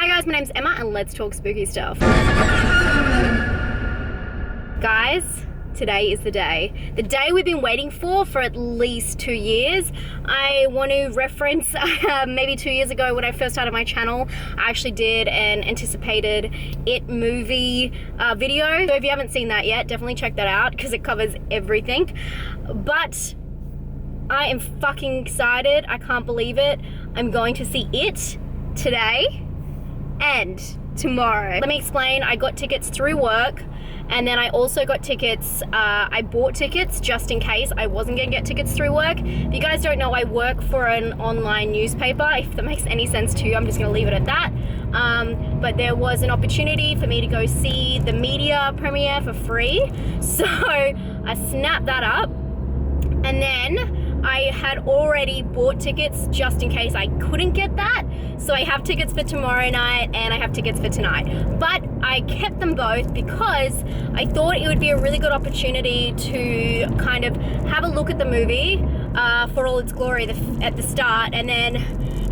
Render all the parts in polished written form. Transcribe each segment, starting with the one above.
Hi guys, my name's Emma and let's talk spooky stuff. Guys, today is the day. The day we've been waiting for at least 2 years. I want to reference maybe 2 years ago when I first started my channel, I actually did an anticipated It movie video. So if you haven't seen that yet, definitely check that out because it covers everything. But I am fucking excited. I can't believe it. I'm going to see it today and tomorrow. Let me explain. I got tickets through work and then I also got tickets, I bought tickets just in case I wasn't gonna get tickets through work. If you guys don't know, I work for an online newspaper. If that makes any sense to you, I'm just gonna leave it at that. But there was an opportunity for me to go see the media premiere for free. So I snapped that up and then I had already bought tickets just in case I couldn't get that. So I have tickets for tomorrow night and I have tickets for tonight. But I kept them both because I thought it would be a really good opportunity to kind of have a look at the movie for all its glory at the start. And then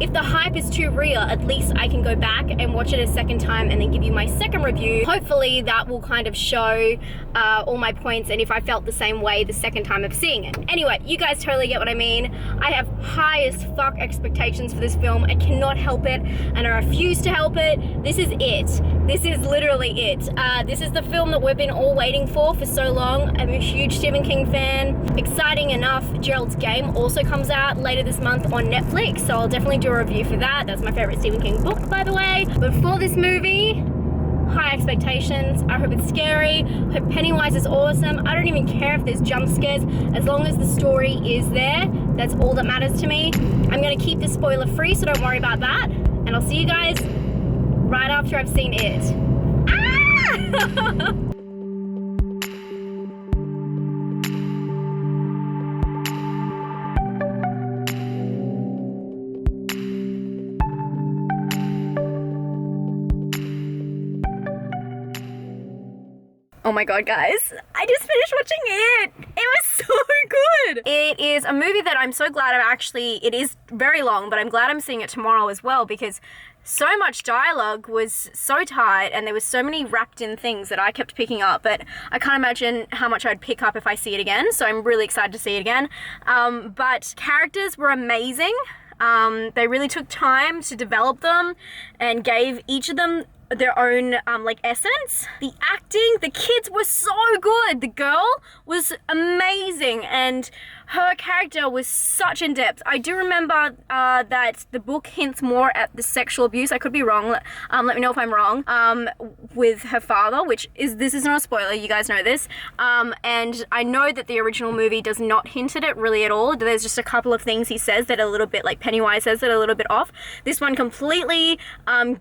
if the hype is too real, at least I can go back and watch it a second time and then give you my second review. Hopefully that will kind of show all my points and if I felt the same way the second time of seeing it. Anyway, you guys totally get what I mean. I have high as fuck expectations for this film. I cannot help it and I refuse to help it. This is it. This is literally it. This is the film that we've been all waiting for so long. I'm a huge Stephen King fan. Exciting enough, Gerald's Game also comes out later this month on Netflix, so I'll definitely do a review for that. That's my favorite Stephen King book, by the way. But for this movie, high expectations. I hope it's scary. I hope Pennywise is awesome. I don't even care if there's jump scares. As long as the story is there, that's all that matters to me. I'm gonna keep this spoiler free, so don't worry about that. And I'll see you guys right after I've seen it. Ah! Oh my god, guys, I just finished watching it. It was so good. It is a movie that I'm so glad it is very long, but I'm glad I'm seeing it tomorrow as well because so much dialogue was so tight and there was so many wrapped in things that I kept picking up, but I can't imagine how much I'd pick up if I see it again, so I'm really excited to see it again. But characters were amazing. They really took time to develop them and gave each of them their own like essence. The acting, the kids were so good. The girl was amazing and her character was such in depth. I do remember that the book hints more at the sexual abuse. I could be wrong. Let me know if I'm wrong. With her father, this is not a spoiler. You guys know this. And I know that the original movie does not hint at it really at all. There's just a couple of things he says that are a little bit like Pennywise says that are a little bit off. This one completely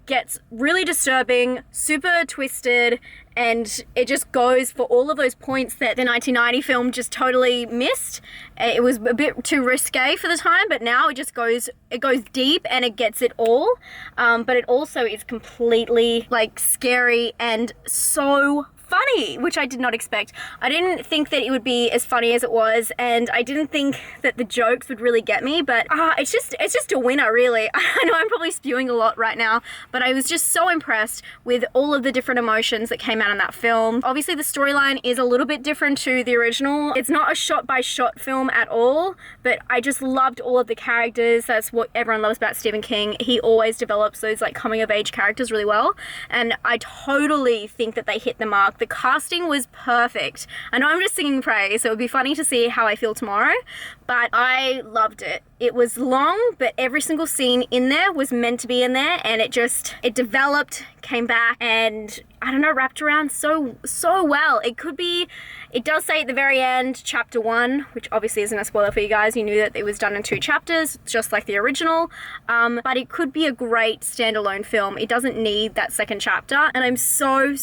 gets really disturbing, super twisted, and it just goes for all of those points that the 1990 film just totally missed. It was a bit too risque for the time, but now it goes deep and it gets it all. But it also is completely like scary and so funny, which I did not expect. I didn't think that it would be as funny as it was, and I didn't think that the jokes would really get me, but it's just a winner, really. I know I'm probably spewing a lot right now, but I was just so impressed with all of the different emotions that came out in that film. Obviously, the storyline is a little bit different to the original. It's not a shot-by-shot film at all, but I just loved all of the characters. That's what everyone loves about Stephen King. He always develops those like coming-of-age characters really well, and I totally think that they hit the mark. The casting was perfect. I know I'm just singing praise, so it would be funny to see how I feel tomorrow, but I loved it. It was long, but every single scene in there was meant to be in there, and it developed, came back, and I don't know, wrapped around so well. It does say at the very end, chapter 1, which obviously isn't a spoiler for you guys. You knew that it was done in 2 chapters, just like the original, but it could be a great standalone film. It doesn't need that second chapter, and I'm so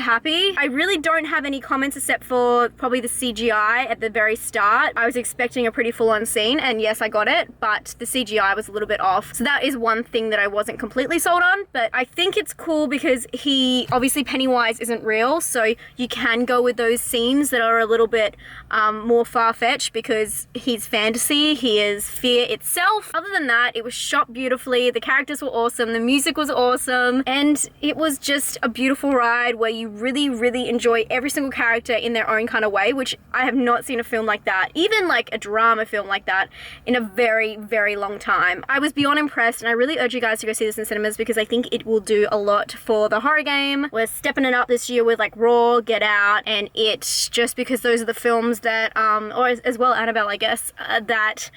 happy. I really don't have any comments except for probably the CGI at the very start. I was expecting a pretty full-on scene, and yes, I got it, but the CGI was a little bit off. So that is one thing that I wasn't completely sold on, but I think it's cool because he obviously Pennywise isn't real, so you can go with those scenes that are a little bit more far-fetched because he's fantasy, he is fear itself. Other than that, it was shot beautifully, the characters were awesome, the music was awesome, and it was just a beautiful ride where you really, really enjoy every single character in their own kind of way, which I have not seen a film like that, even like a drama film like that, in a very, very long time. I was beyond impressed, and I really urge you guys to go see this in cinemas because I think it will do a lot for the horror game. We're stepping it up this year with like Raw, Get Out, and It, just because those are the films that, or as well Annabelle, I guess, that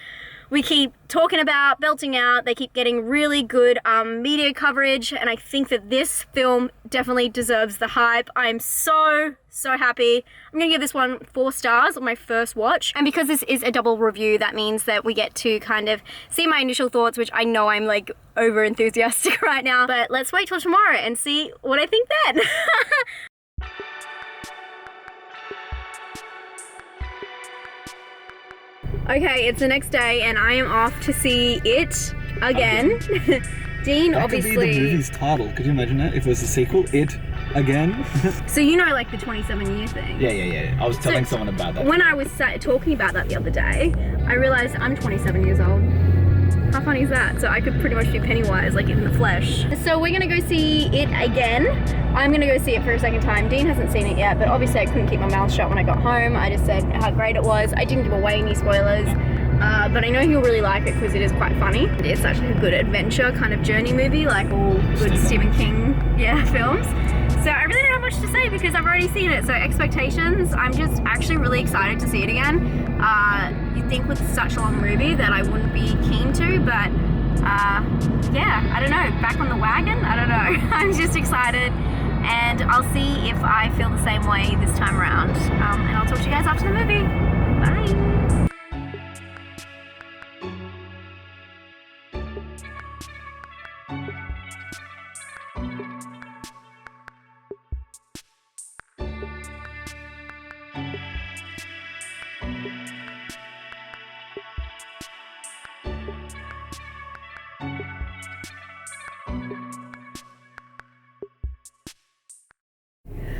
we keep talking about, belting out. They keep getting really good media coverage, and I think that this film definitely deserves the hype. I'm so happy. I'm gonna give this one 4 stars on my first watch, and because this is a double review, that means that we get to kind of see my initial thoughts, which I know I'm like over enthusiastic right now, but let's wait till tomorrow and see what I think then. Okay, it's the next day and I am off to see It again. Dean that obviously... That could be the movie's title. Could you imagine it if it was a sequel? It again? So you know like the 27-year thing? Yeah. I was telling someone about that. When I was talking about that the other day, I realised I'm 27 years old. How funny is that? So I could pretty much do Pennywise, like in the flesh. So we're gonna go see It again. I'm gonna go see it for a second time. Dean hasn't seen it yet, but obviously I couldn't keep my mouth shut when I got home. I just said how great it was. I didn't give away any spoilers, but I know he'll really like it because it is quite funny. It's actually a good adventure kind of journey movie, like all good Stephen King films. So I really don't have much to say because I've already seen it. So expectations, I'm just actually really excited to see it again. You'd think with such a long movie that I wouldn't be keen to, but yeah, I don't know, back on the wagon, I don't know. I'm just excited, and I'll see if I feel the same way this time around. And I'll talk to you guys after the movie. Bye.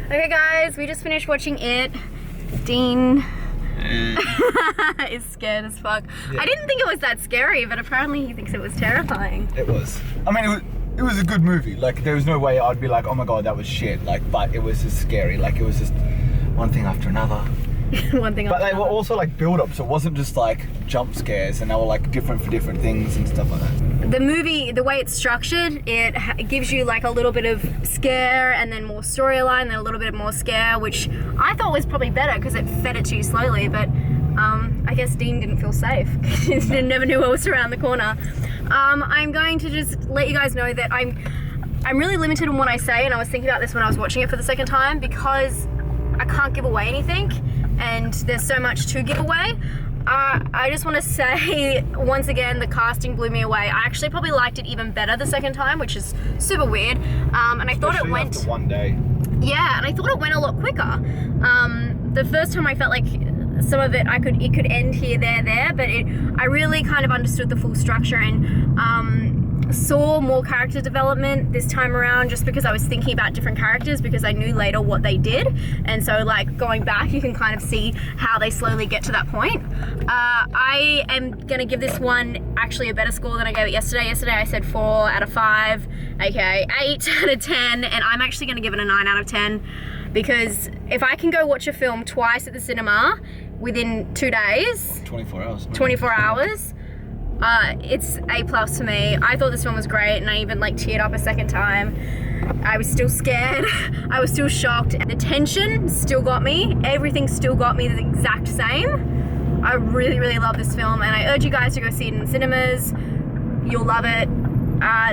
Okay guys, we just finished watching It. Dean is scared as fuck. Yeah. I didn't think it was that scary, but apparently he thinks it was terrifying. It was. I mean, it was a good movie. Like, there was no way I'd be like, oh my god, that was shit. Like, but it was just scary. Like, it was just one thing after another. One thing after another. But they were also like build up, so it wasn't just like jump scares, and they were like different for different things and stuff like that. The movie, the way it's structured, it gives you like a little bit of scare and then more storyline, then a little bit more scare, which I thought was probably better because it fed it to you slowly, but I guess Dean didn't feel safe. He never knew what was around the corner. I'm going to just let you guys know that I'm really limited on what I say, and I was thinking about this when I was watching it for the second time because I can't give away anything and there's so much to give away. I just want to say once again, the casting blew me away. I actually probably liked it even better the second time, which is super weird. And I thought it went after one day. Yeah, and I thought it went a lot quicker. The first time I felt like some of it it could end here, there, but I really kind of understood the full structure and saw more character development this time around just because I was thinking about different characters because I knew later what they did, and so like going back you can kind of see how they slowly get to that point. I am gonna give this one actually a better score than I gave it yesterday. Yesterday I said 4 out of 5, aka 8 out of 10, and I'm actually gonna give it a 9 out of 10 because if I can go watch a film twice at the cinema within 2 days, 24 hours, maybe. 24 hours, it's A+ for me. I thought this one was great, and I even like teared up a second time. I was still scared. I was still shocked. The tension still got me. Everything still got me the exact same. I really, really love this film, and I urge you guys to go see it in the cinemas. You'll love it.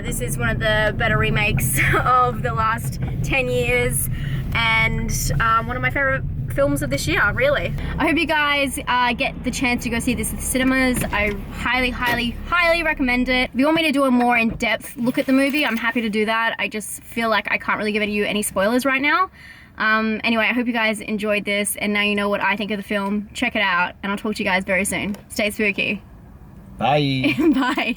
This is one of the better remakes of the last 10 years, and one of my favorite films of this year, really. I hope you guys get the chance to go see this at the cinemas. I highly, highly, highly recommend it. If you want me to do a more in-depth look at the movie, I'm happy to do that. I just feel like I can't really give you any spoilers right now. Anyway, I hope you guys enjoyed this, and now you know what I think of the film. Check it out, and I'll talk to you guys very soon. Stay spooky. Bye. Bye.